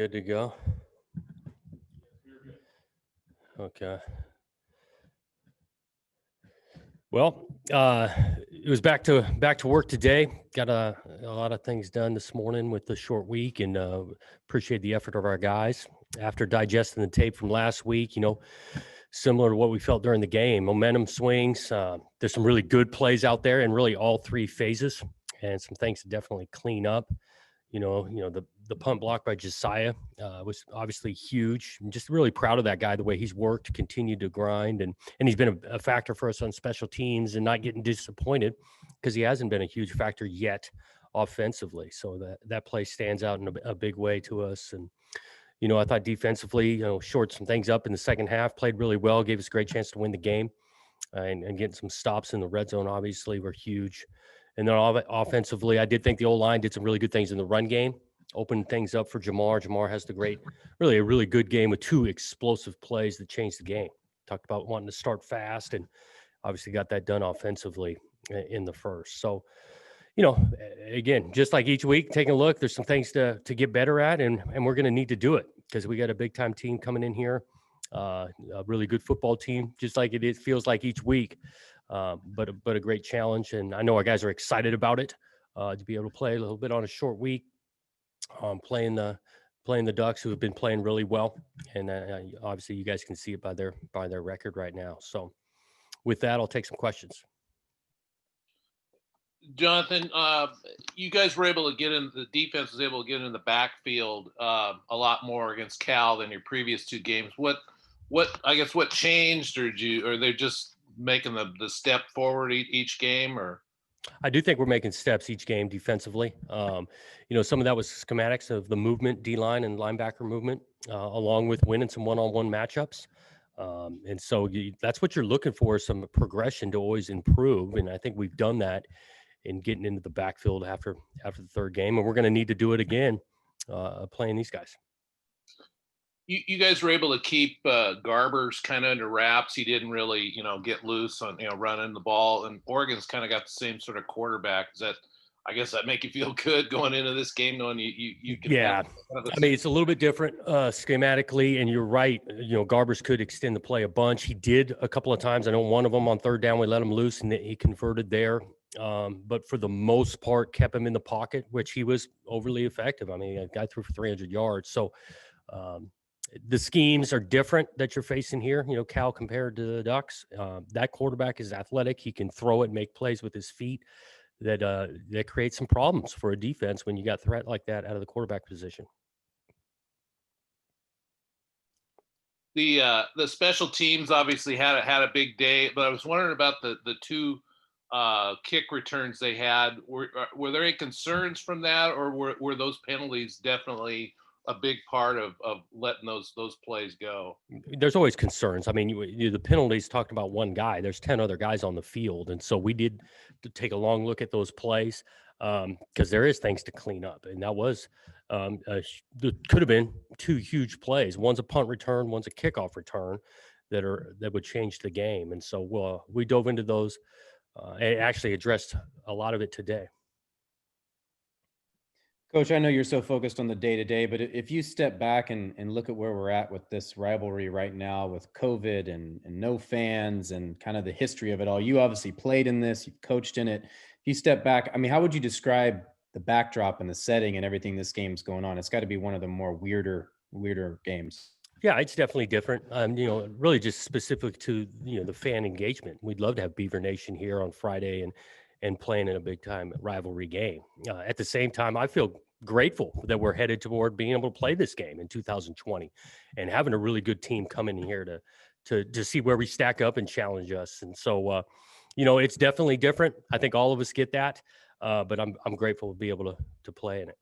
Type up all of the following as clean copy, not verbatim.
Good to go. Okay. Well, it was back to work today. Got a lot of things done this morning with the short week, and appreciate the effort of our guys after digesting the tape from last week. Similar to what we felt during the game, momentum swings. There's some really good plays out there, in really all three phases, and some things to definitely clean up. The punt block by Josiah was obviously huge. I'm just really proud of that guy, the way he's worked, continued to grind, and he's been a factor for us on special teams and not getting disappointed because he hasn't been a huge factor yet offensively. So that play stands out in a big way to us. And I thought defensively, shored some things up in the second half, played really well, gave us a great chance to win the game, and getting some stops in the red zone obviously were huge. And then offensively, I did think the O-line did some really good things in the run game, opened things up for Jamar. Jamar has a really good game with two explosive plays that changed the game. Talked about wanting to start fast, and obviously got that done offensively in the first. So, again, just like each week, taking a look, there's some things to get better at, and we're going to need to do it because we got a big time team coming in here, a really good football team, just like it feels like each week. But a great challenge, and I know our guys are excited about it to be able to play a little bit on a short week, playing the Ducks, who have been playing really well, and obviously you guys can see it by their record right now. So, with that, I'll take some questions. Jonathan, you guys were able to the defense was able to get in the backfield a lot more against Cal than your previous two games. What changed, or they're just making the step forward each game, or? I do think we're making steps each game defensively. Some of that was schematics of the movement, D-line and linebacker movement, along with winning some one-on-one matchups. And so that's what you're looking for, some progression to always improve. And I think we've done that in getting into the backfield after the third game. And we're going to need to do it again playing these guys. You guys were able to keep Garbers kind of under wraps. He didn't really, get loose on, running the ball. And Oregon's kind of got the same sort of quarterback. I guess that make you feel good going into this game, knowing you can. Yeah, I mean, it's a little bit different schematically, and you're right. Garbers could extend the play a bunch. He did a couple of times. I know one of them on third down, we let him loose, and he converted there. But for the most part, kept him in the pocket, which he was overly effective. I mean, a guy threw for 300 yards. So, the schemes are different that you're facing here, Cal compared to the Ducks. That quarterback is athletic. He can throw it, make plays with his feet that creates some problems for a defense when you got threat like that out of the quarterback position. The special teams obviously had a big day, but I was wondering about the two kick returns they had. Were there any concerns from that, or were those penalties definitely a big part of letting those plays go? There's always concerns. I mean, the penalties talked about one guy. There's 10 other guys on the field, and so we did take a long look at those plays because there is things to clean up, and that was there could have been two huge plays. One's a punt return, one's a kickoff return that would change the game, and so we dove into those and actually addressed a lot of it today. Coach, I know you're so focused on the day-to-day, but if you step back and look at where we're at with this rivalry right now with COVID and no fans and kind of the history of it all, you obviously played in this, you've coached in it. If you step back, I mean, how would you describe the backdrop and the setting and everything this game's going on? It's got to be one of the more weirder games. Yeah, it's definitely different. Really just specific to, the fan engagement. We'd love to have Beaver Nation here on Friday and playing in a big time rivalry game. At the same time, I feel grateful that we're headed toward being able to play this game in 2020 and having a really good team come in here to see where we stack up and challenge us. And so, it's definitely different. I think all of us get that, but I'm grateful to be able to play in it.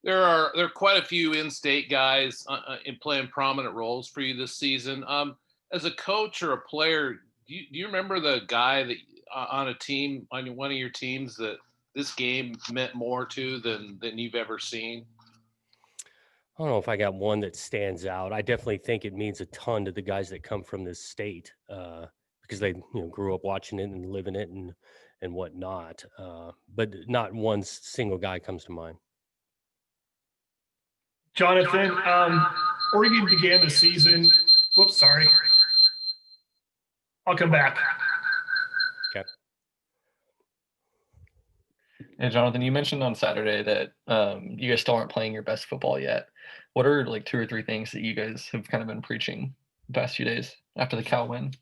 There are quite a few in-state guys in playing prominent roles for you this season. As a coach or a player, do you remember the guy that on a team, on one of your teams, that this game meant more to than you've ever seen? I don't know if I got one that stands out. I definitely think it means a ton to the guys that come from this state because they grew up watching it and living it and whatnot. But not one single guy comes to mind. Jonathan, Oregon began the season. Whoops, sorry. I'll come back. Okay. And Jonathan, you mentioned on Saturday that you guys still aren't playing your best football yet. What are like 2 or 3 things that you guys have kind of been preaching the past few days after the Cal win?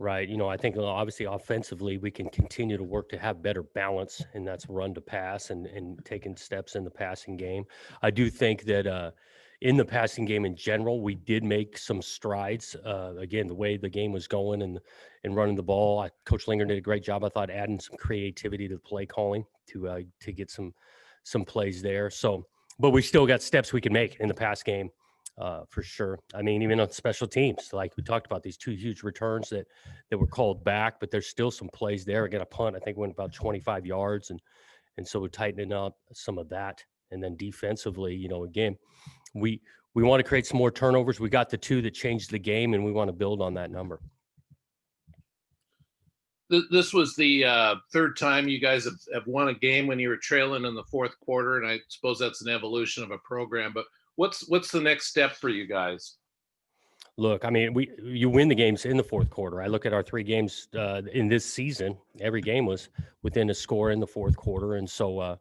Right. I think obviously offensively, we can continue to work to have better balance, and that's run to pass and taking steps in the passing game. I do think that in the passing game in general, we did make some strides. Again, the way the game was going and running the ball, Coach Linger did a great job, I thought, adding some creativity to the play calling to get some plays there. So, but we still got steps we can make in the pass game. For sure. I mean, even on special teams, like we talked about, these 2 huge returns that were called back, but there's still some plays there. Again, a punt, I think, went about 25 yards. And so we're tightening up some of that. And then defensively, again, we want to create some more turnovers. We got the 2 that changed the game, and we want to build on that number. This was the 3rd time you guys have won a game when you were trailing in the 4th quarter. And I suppose that's an evolution of a program, but what's the next step for you guys? Look, I mean, you win the games in the 4th quarter. I look at our 3 games in this season. Every game was within a score in the 4th quarter. And so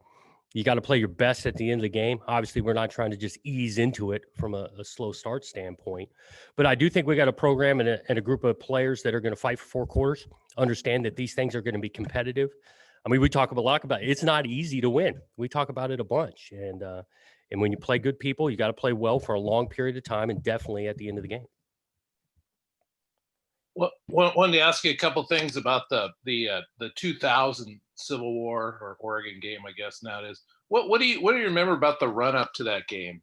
you got to play your best at the end of the game. Obviously, we're not trying to just ease into it from a slow start standpoint. But I do think we got a program and a group of players that are going to fight for 4 quarters, understand that these things are going to be competitive. I mean, we talk a lot about it. It's not easy to win. We talk about it a bunch. And when you play good people, you got to play well for a long period of time, and definitely at the end of the game. Well, wanted to ask you a couple things about the 2000 Civil War or Oregon game, I guess now it is. What do you remember about the run up to that game?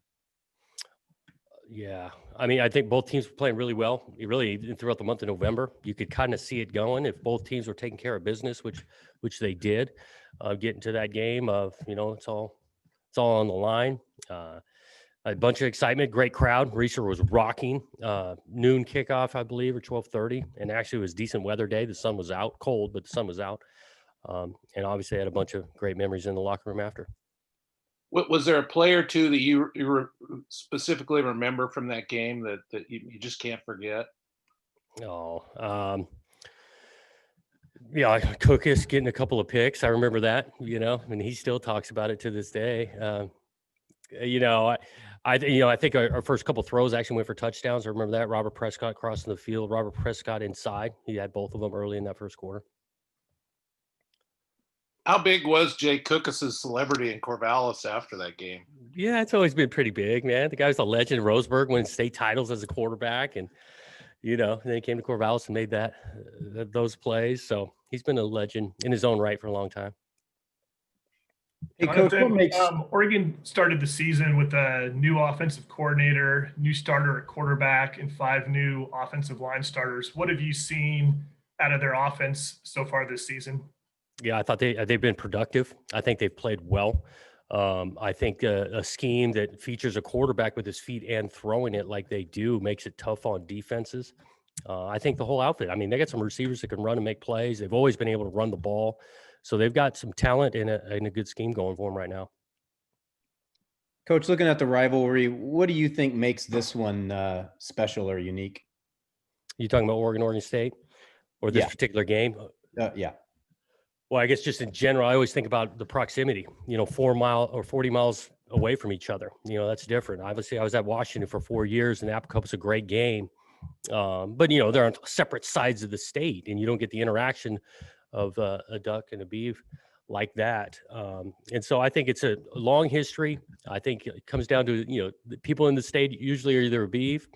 Yeah, I mean, I think both teams were playing really well. Really, throughout the month of November, you could kind of see it going if both teams were taking care of business, which they did. Getting to that game of it's all on the line. A bunch of excitement, great crowd. Reeser was rocking. Noon kickoff, I believe, or 12:30, and actually it was decent weather day. The sun was out, cold, but the sun was out. And obviously had a bunch of great memories in the locker room after. Was there a play or 2 that you specifically remember from that game that you just can't forget? Yeah, Cookus getting a couple of picks. I remember that, and he still talks about it to this day. I think our first couple throws actually went for touchdowns. I remember that. Robert Prescott crossing the field, Robert Prescott inside. He had both of them early in that first quarter. How big was Jay Cookus's celebrity in Corvallis after that game? Yeah, it's always been pretty big, man. The guy was a legend. Roseburg winning state titles as a quarterback, and then he came to Corvallis and made those plays. So he's been a legend in his own right for a long time. Hey, Coach, what makes Oregon started the season with a new offensive coordinator, new starter at quarterback, and 5 new offensive line starters. What have you seen out of their offense so far this season? Yeah, I thought they've been productive. I think they've played well. I think a scheme that features a quarterback with his feet and throwing it like they do makes it tough on defenses. I think the whole outfit, I mean, they got some receivers that can run and make plays. They've always been able to run the ball. So they've got some talent and a good scheme going for them right now. Coach, looking at the rivalry, what do you think makes this one special or unique? You talking about Oregon State or this particular game? Yeah. Well, I guess just in general, I always think about the proximity, 4 mile or 40 miles away from each other. That's different. Obviously, I was at Washington for 4 years, and Apple Cup was a great game. But, they're on separate sides of the state, and you don't get the interaction of a Duck and a Beav like that. And so I think it's a long history. I think it comes down to, the people in the state usually are either a Beav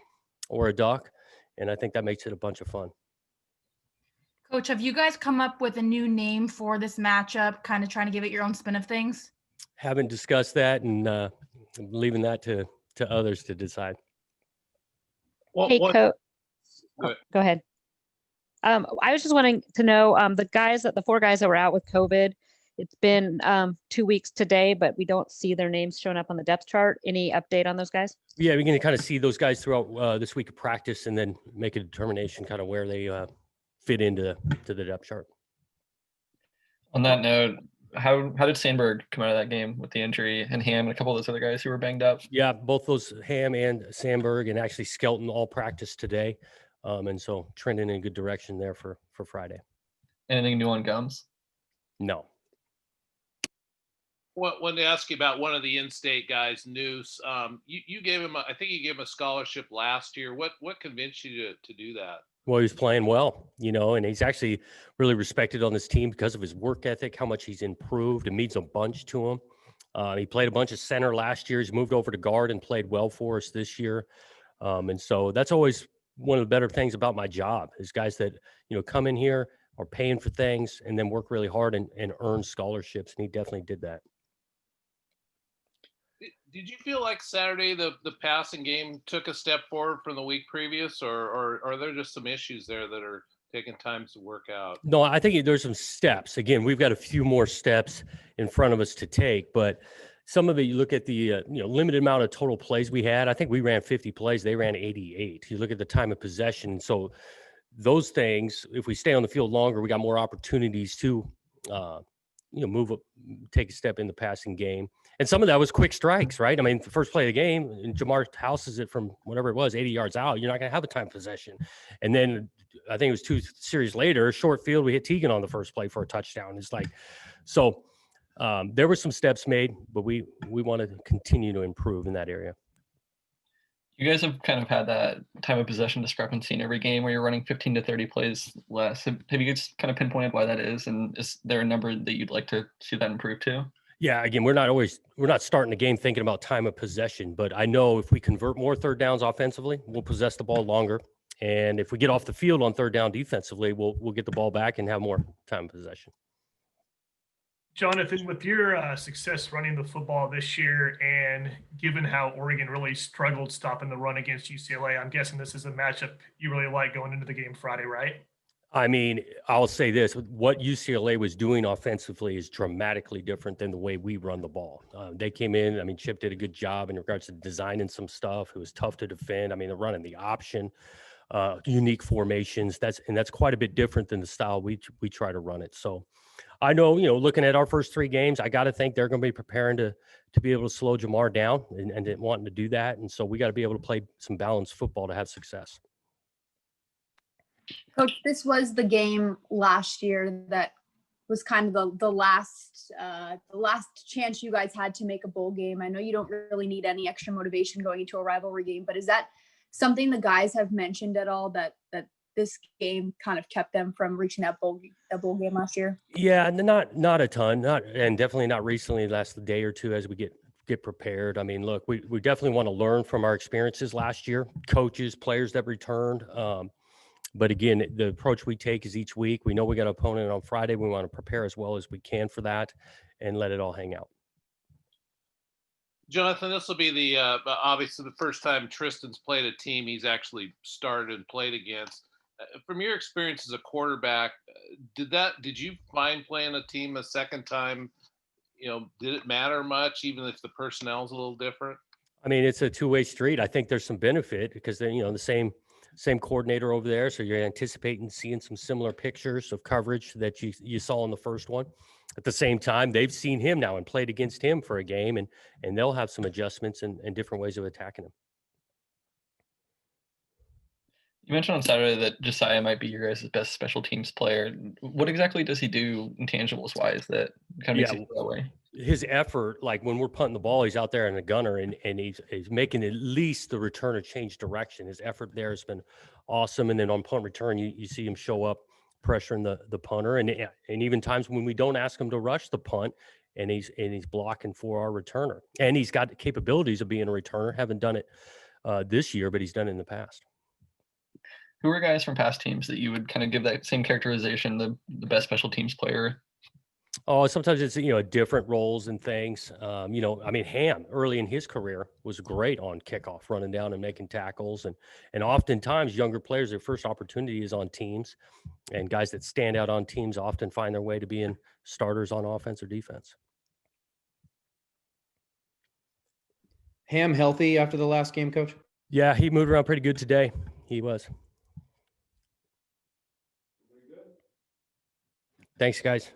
or a Duck, and I think that makes it a bunch of fun. Coach, have you guys come up with a new name for this matchup, kind of trying to give it your own spin of things? Haven't discussed that, and I'm leaving that to others to decide. Hey, Coach. Go ahead. I was just wanting to know the 4 guys that were out with COVID. It's been 2 weeks today, but we don't see their names showing up on the depth chart. Any update on those guys? Yeah, we're going to kind of see those guys throughout this week of practice, and then make a determination kind of where they fit into the depth chart. On that note, how did Sandberg come out of that game with the injury, and Ham and a couple of those other guys who were banged up? Yeah, both those Ham and Sandberg, and actually Skelton all practiced today, and so trending in a good direction there for Friday. Anything new on Gums? No. Wanted to ask you about one of the in-state guys, Noose. You gave him, I think you gave him a scholarship last year. What convinced you to do that? Well, he was playing well, and he's actually really respected on this team because of his work ethic, how much he's improved. It means a bunch to him. He played a bunch of center last year. He's moved over to guard and played well for us this year. And so that's always one of the better things about my job is guys that, come in here, are paying for things, and then work really hard and earn scholarships. And he definitely did that. Did you feel like Saturday the passing game took a step forward from the week previous, or are there just some issues there that are taking time to work out? No, I think there's some steps. Again, we've got a few more steps in front of us to take, but some of it, you look at the limited amount of total plays we had. I think we ran 50 plays. They ran 88. You look at the time of possession. So those things, if we stay on the field longer, we got more opportunities to move up, take a step in the passing game. And some of that was quick strikes, right? I mean, the first play of the game, and Jamar houses it from whatever it was, 80 yards out. You're not going to have a time possession. And then I think it was 2 series later, short field, we hit Teagan on the first play for a touchdown. It's like, so there were some steps made, but we want to continue to improve in that area. You guys have kind of had that time of possession discrepancy in every game where you're running 15 to 30 plays less. Have you guys kind of pinpointed why that is? And is there a number that you'd like to see that improve to? Yeah, again, we're not starting the game thinking about time of possession, but I know if we convert more third downs offensively, we'll possess the ball longer. And if we get off the field on third down defensively, we'll get the ball back and have more time of possession. Jonathan, with your success running the football this year, and given how Oregon really struggled stopping the run against UCLA, I'm guessing this is a matchup you really like going into the game Friday, right? I mean, I'll say this, what UCLA was doing offensively is dramatically different than the way we run the ball. They came in, I mean, Chip did a good job in regards to designing some stuff. It was tough to defend. I mean, they're running the option, unique formations. That's quite a bit different than the style we try to run it. So I know, looking at our first 3 games, I got to think they're going to be preparing to be able to slow Jamar down and wanting to do that. And so we got to be able to play some balanced football to have success. Coach, this was the game last year that was kind of the last chance you guys had to make a bowl game. I know you don't really need any extra motivation going into a rivalry game, but is that something the guys have mentioned at all, that this game kind of kept them from reaching that bowl game last year? Yeah, not a ton, and definitely not recently, the last day or two as we get prepared. I mean, look, we definitely want to learn from our experiences last year, coaches, players that returned. But again, the approach we take is each week. We know we got an opponent on Friday. We want to prepare as well as we can for that and let it all hang out. Jonathan, this will be the obviously the first time Tristan's played a team he's actually started and played against. From your experience as a quarterback, did you find playing a team a second time, did it matter much, even if the personnel's a little different? I mean, it's a two-way street. I think there's some benefit because they're, the same coordinator over there. So you're anticipating seeing some similar pictures of coverage that you saw in the first one. At the same time, they've seen him now and played against him for a game, and they'll have some adjustments and different ways of attacking him. You mentioned on Saturday that Josiah might be your guys' best special teams player. What exactly does he do intangibles wise that kind of makes you feel that way? His effort, like when we're punting the ball, he's out there in the gunner and he's making at least the returner change direction. His effort there has been awesome. And then on punt return, you see him show up pressuring the punter. And even times when we don't ask him to rush the punt, and he's blocking for our returner. And he's got the capabilities of being a returner. Haven't done it this year, but he's done it in the past. Who are guys from past teams that you would kind of give that same characterization, the best special teams player? Oh, sometimes it's, different roles and things. I mean, Ham early in his career was great on kickoff, running down and making tackles. And oftentimes younger players, their first opportunity is on teams, and guys that stand out on teams often find their way to being starters on offense or defense. Ham healthy after the last game, Coach? Yeah, he moved around pretty good today. He was. Thanks, guys.